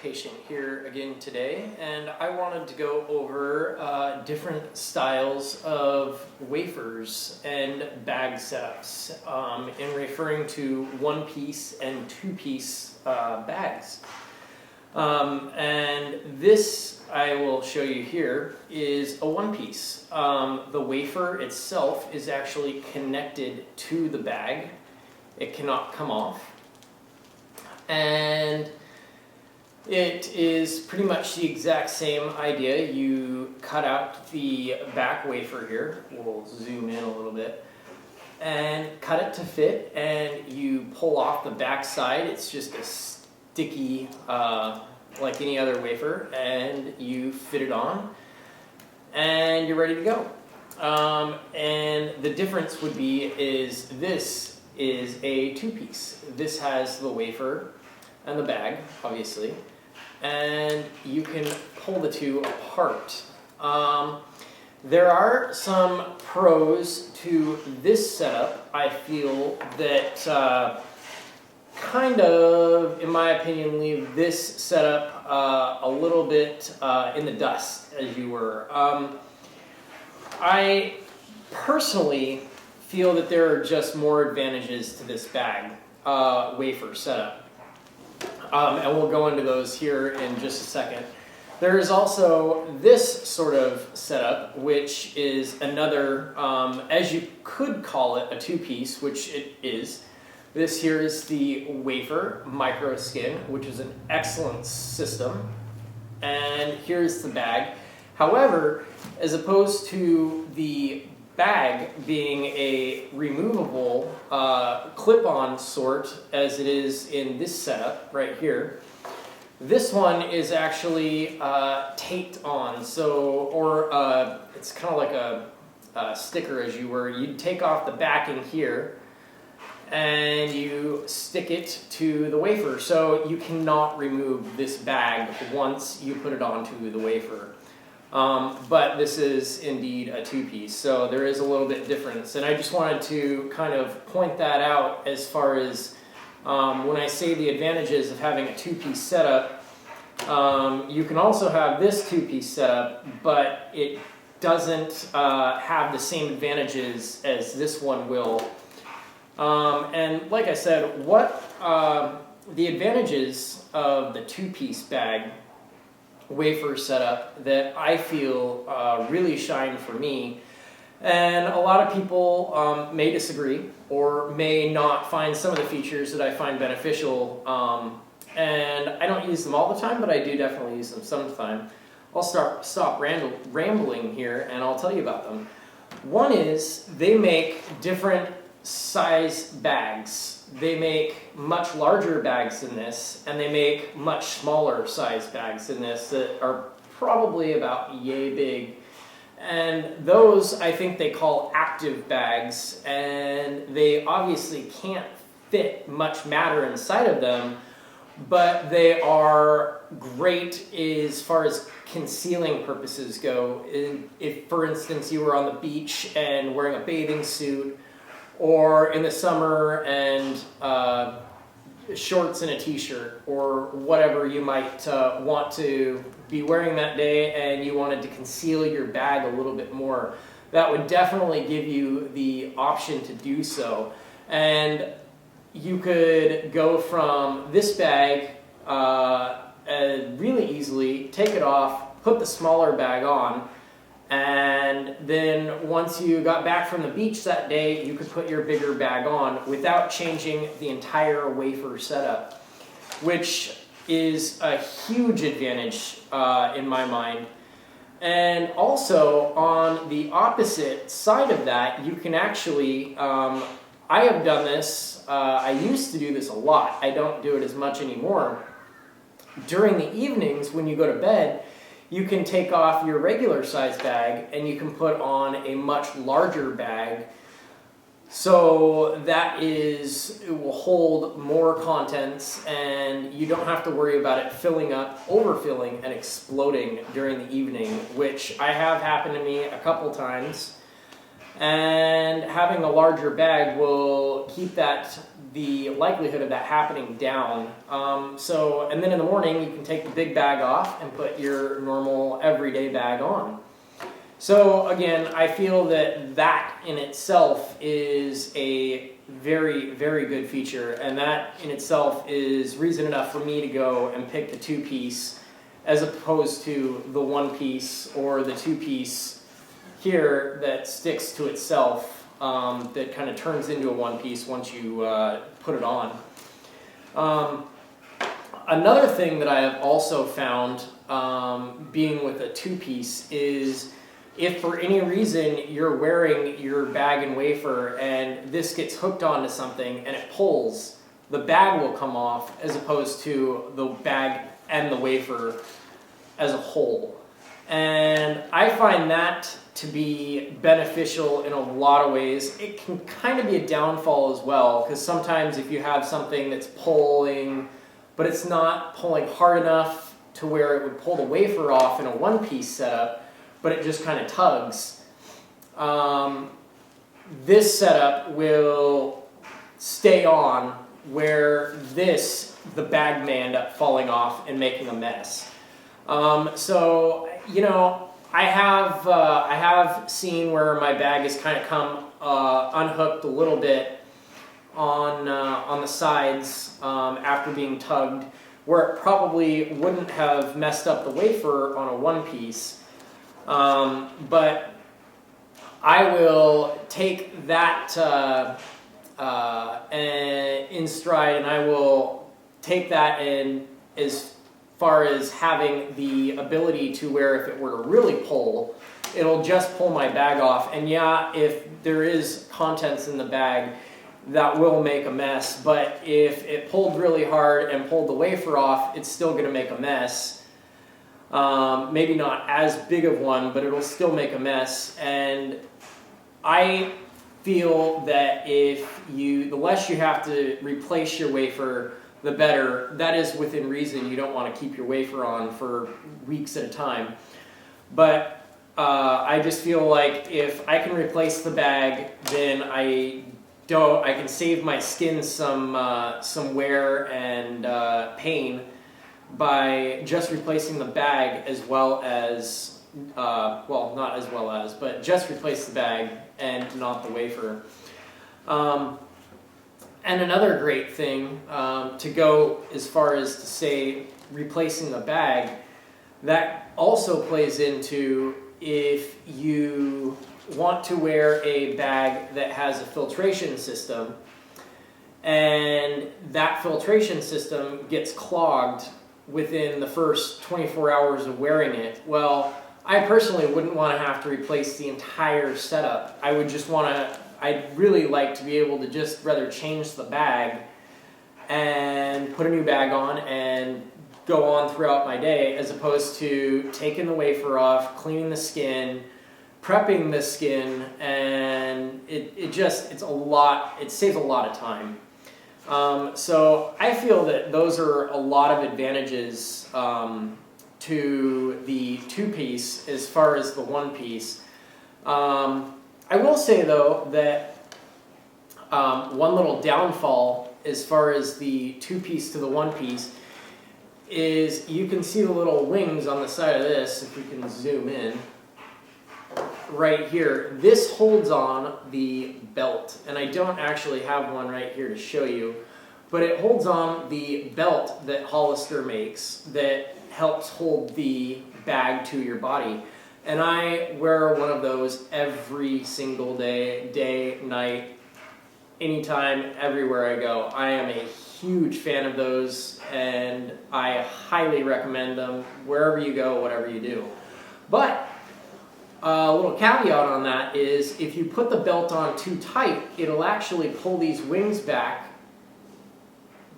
patient here again today, and I wanted to go over different styles of wafers and bag setups in referring to one-piece and two-piece bags. And this I will show you here is a one-piece. The wafer itself is actually connected to the bag. It cannot come off. And it is pretty much the exact same idea. You cut out the back wafer here. We'll zoom in a little bit. And cut it to fit, and you pull off the back side. It's just a sticky, like any other wafer, and you fit it on, and you're ready to go. And the difference would be is this is a two-piece. This has the wafer and the bag, obviously, and you can pull the two apart. There are some pros to this setup, I feel, that kind of, in my opinion, leave this setup a little bit in the dust, as you were. I personally feel that there are just more advantages to this bag wafer setup. And we'll go into those here in just a second. There is also this sort of setup, which is another, as you could call it, a two-piece, which it is. This here is the wafer micro skin, which is an excellent system. And here's the bag. However, as opposed to the bag being a removable clip-on sort as it is in this setup right here, this one is actually taped on. So, or it's kind of like a sticker, as you were. You'd take off the backing here and you stick it to the wafer. So you cannot remove this bag once you put it onto the wafer. But this is indeed a two-piece, so there is a little bit difference. And I just wanted to kind of point that out as far as when I say the advantages of having a two-piece setup. You can also have this two-piece setup, but it doesn't have the same advantages as this one will. And like I said, what the advantages of the two-piece bag wafer setup that I feel really shine for me, and a lot of people may disagree or may not find some of the features that I find beneficial, and I don't use them all the time, but I do definitely use them sometime. I'll stop rambling here and I'll tell you about them. One is they make different size bags. They make much larger bags than this, and they make much smaller size bags than this that are probably about yay big. And those, I think they call active bags, and they obviously can't fit much matter inside of them, but they are great as far as concealing purposes go. If, for instance, you were on the beach and wearing a bathing suit, or in the summer and shorts and a t-shirt, or whatever you might want to be wearing that day, and you wanted to conceal your bag a little bit more, that would definitely give you the option to do so. And you could go from this bag really easily, take it off, put the smaller bag on, and then once you got back from the beach that day, you could put your bigger bag on without changing the entire wafer setup, which is a huge advantage in my mind. And also, on the opposite side of that, you can actually, I have done this, I used to do this a lot, I don't do it as much anymore. During the evenings when you go to bed, you can take off your regular size bag and you can put on a much larger bag, so that is, it will hold more contents and you don't have to worry about it filling up, overfilling and exploding during the evening, which I have happened to me a couple times. And having a larger bag will keep that the likelihood of that happening down. And then in the morning, you can take the big bag off and put your normal everyday bag on. So again, I feel that that in itself is a very, very good feature, and that in itself is reason enough for me to go and pick the 2-piece as opposed to the 1-piece or the 2-piece here that sticks to itself, that kind of turns into a 1-piece once you put it on. Another thing that I have also found being with a 2-piece is if for any reason you're wearing your bag and wafer and this gets hooked onto something and it pulls, the bag will come off as opposed to the bag and the wafer as a whole. And I find that to be beneficial in a lot of ways. It can kind of be a downfall as well, because sometimes if you have something that's pulling, but it's not pulling hard enough to where it would pull the wafer off in a 1-piece setup, but it just kind of tugs. This setup will stay on where the bag may end up falling off and making a mess. So, you know, I have seen where my bag has kind of come unhooked a little bit on the sides after being tugged, where it probably wouldn't have messed up the wafer on a 1-piece. But I will take that in stride, and I will take that in as far as having the ability to where if it were to really pull, it'll just pull my bag off. And yeah, if there is contents in the bag, that will make a mess. But if it pulled really hard and pulled the wafer off, it's still going to make a mess. Maybe not as big of one, but it'll still make a mess. And I feel that the less you have to replace your wafer, the better. That is within reason. You don't want to keep your wafer on for weeks at a time. But I just feel like if I can replace the bag, then I can save my skin some wear and pain by just replacing the bag as well as, not as well as, but just replace the bag and not the wafer. And another great thing to go as far as to say replacing the bag, that also plays into if you want to wear a bag that has a filtration system and that filtration system gets clogged within the first 24 hours of wearing it, well, I personally wouldn't want to have to replace the entire setup. I'd really like to be able to just rather change the bag and put a new bag on and go on throughout my day, as opposed to taking the wafer off, cleaning the skin, prepping the skin, and it saves a lot of time. So I feel that those are a lot of advantages to the 2-piece as far as the 1-piece. I will say though that one little downfall as far as the 2-piece to the 1-piece is you can see the little wings on the side of this, if we can zoom in, right here. This holds on the belt, and I don't actually have one right here to show you, but it holds on the belt that Hollister makes that helps hold the bag to your body. And I wear one of those every single day, night, anytime, everywhere I go. I am a huge fan of those, and I highly recommend them wherever you go, whatever you do. But a little caveat on that is if you put the belt on too tight, it'll actually pull these wings back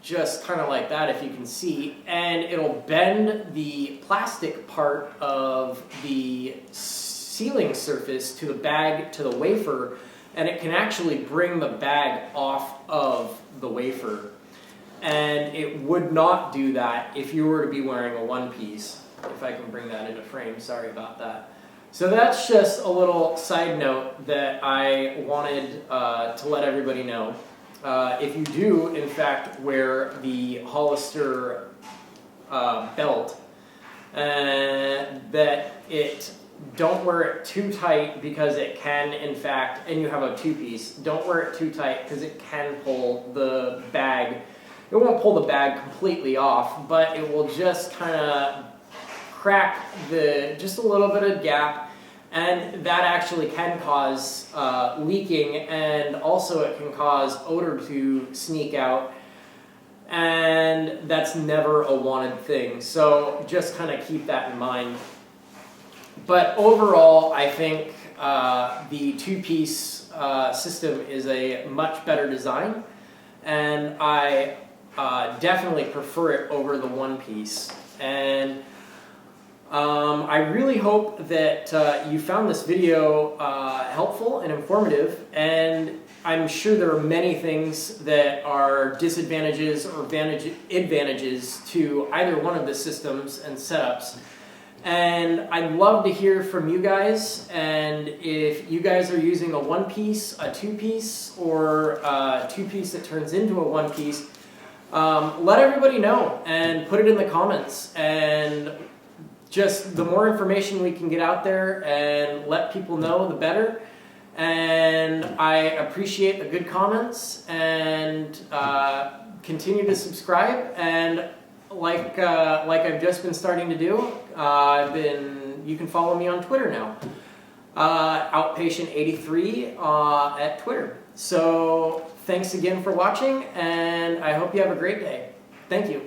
just kind of like that, if you can see, and it'll bend the plastic part of the sealing surface to the bag, to the wafer, and it can actually bring the bag off of the wafer. And it would not do that if you were to be wearing a 1-piece. If I can bring that into frame, sorry about that. So that's just a little side note that I wanted to let everybody know. if you do, in fact, wear the Hollister belt, that don't wear it too tight because it can, in fact, and you have a two-piece, don't wear it too tight because it can pull the bag. It won't pull the bag completely off, but it will just kind of crack just a little bit of gap, and that actually can cause leaking, and also it can cause odor to sneak out, and that's never a wanted thing. So just kind of keep that in mind. But overall, I think the two-piece system is a much better design, and I definitely prefer it over the one-piece. And I really hope that you found this video helpful and informative, and I'm sure there are many things that are disadvantages or advantages to either one of the systems and setups. And I'd love to hear from you guys, and if you guys are using a one-piece, a two-piece, or a two-piece that turns into a one-piece, let everybody know and put it in the comments. And just the more information we can get out there and let people know, the better. And I appreciate the good comments, and continue to subscribe. And like I've just been starting to do, you can follow me on Twitter now, Outpatient83 at Twitter. So thanks again for watching, and I hope you have a great day. Thank you.